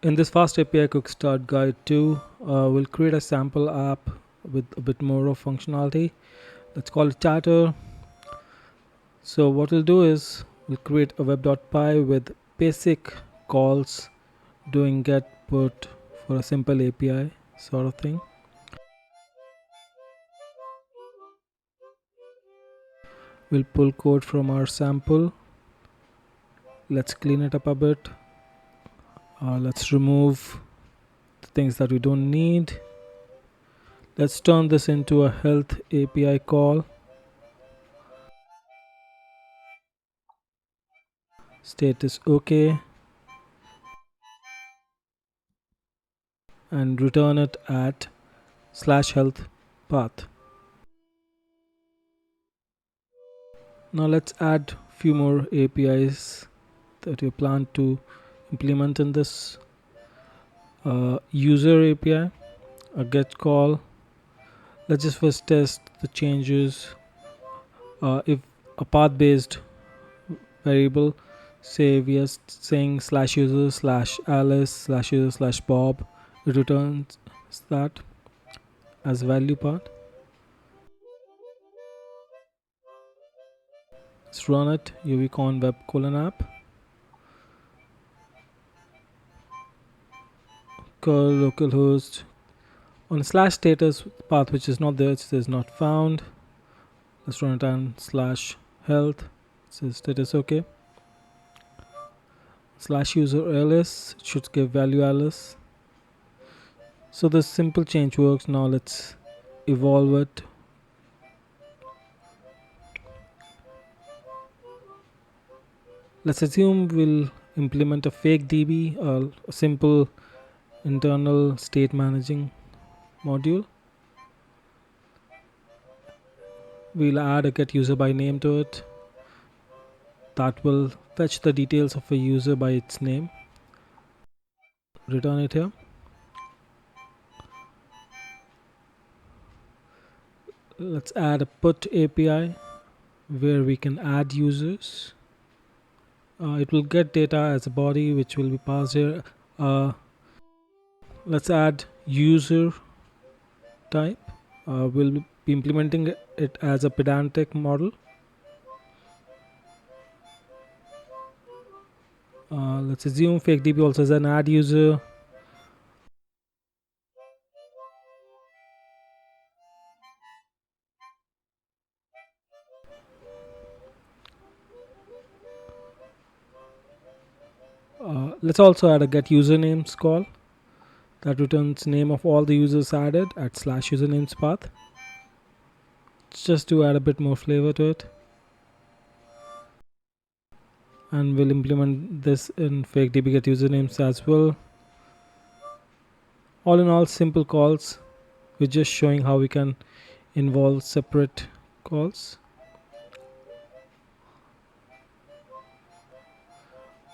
In this FastAPI Quickstart Guide 2, we'll create a sample app with a bit more of functionality. Let's call it Chatter. So what we'll do is we'll create a web.py with basic calls doing get put for a simple API sort of thing. We'll pull code from our sample. Let's clean it up a bit. Let's remove the things that we don't need. Let's turn this into a health API call. State is OK. And return it at /health path. Now let's add few more APIs that we plan to implement in this user API, a get call. Let's just first test the changes. If a path based variable, say we are saying /user/alice/user/bob, it returns that as value part. Let's run it. UVCon web :app. Curl localhost on /status path, which is not there. It says not found. Let's run it on /health. It says status OK. /user alice, it should give value alice. So this simple change works. Now let's evolve it. Let's assume we'll implement a fake DB, a simple internal state managing module. We'll add a get user by name to it. That will fetch the details of a user by its name. Return it here. Let's add a put API where we can add users. It will get data as a body which will be passed here. Let's add user type. We'll be implementing it as a Pydantic model. Let's assume fake DB also has an add user. Let's also add a get usernames call that returns name of all the users added at /usernames path. Just to add a bit more flavor to it. And we'll implement this in fake DB get usernames as well. All in all, simple calls. We're just showing how we can involve separate calls.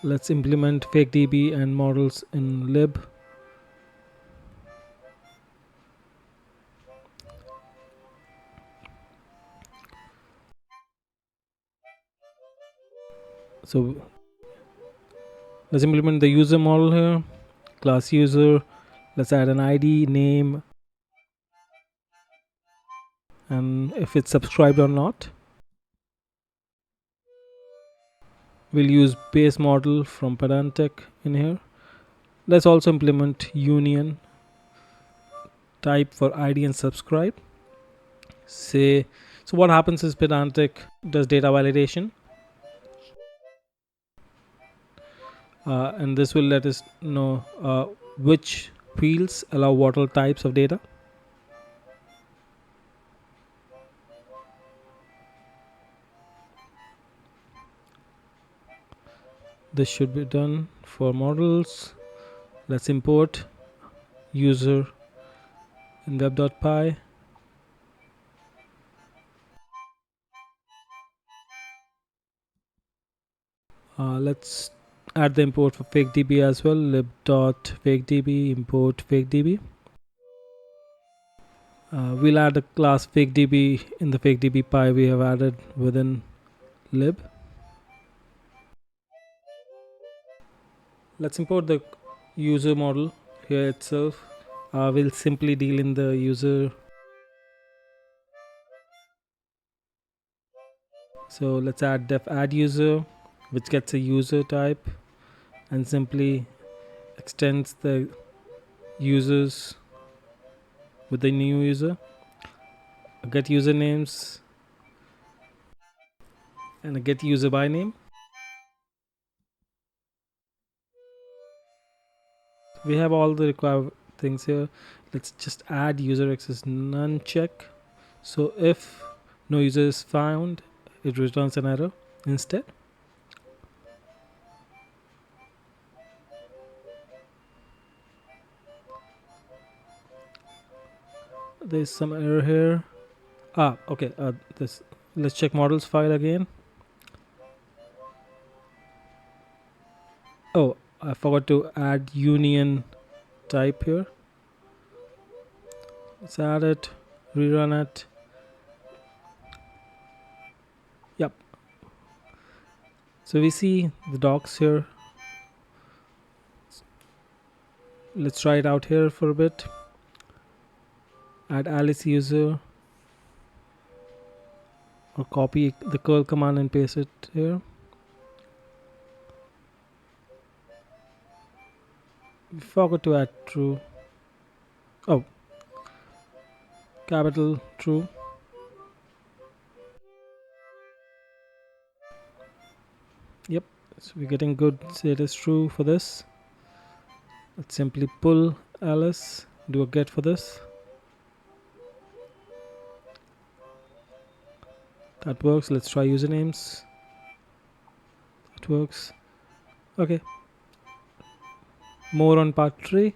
Let's implement fake DB and models in lib. So let's implement the user model here. Class user. Let's add an ID, name, and if it's subscribed or not. We'll use base model from Pydantic in here. Let's also implement union type for ID and subscribe. So what happens is Pydantic does data validation, and this will let us know which fields allow what all types of data. This should be done for models. Let's import user in web.py. Let's add the import for fakedb as well. lib.fakedb import fakedb. We'll add a class fakedb in the fakedb py we have added within lib. Let's import the user model here itself. We'll simply deal in the user. So let's add def add user, which gets a user type and simply extends the users with the new user. Get usernames and a get user by name. We have all the required things here. Let's just add user access none check. So if no user is found, it returns an error instead. There's some error here. Okay. This. Let's check models file again. Oh, I forgot to add union type here. Let's add it, rerun it. Yep. So we see the docs here. Let's try it out here for a bit. Add Alice user, or copy the curl command and paste it here. We forgot to add true. Oh, capital true. Yep. So we're getting good status true for this. Let's simply pull Alice, do a get for this. That works. Let's try usernames. That works. Okay. More on part 3.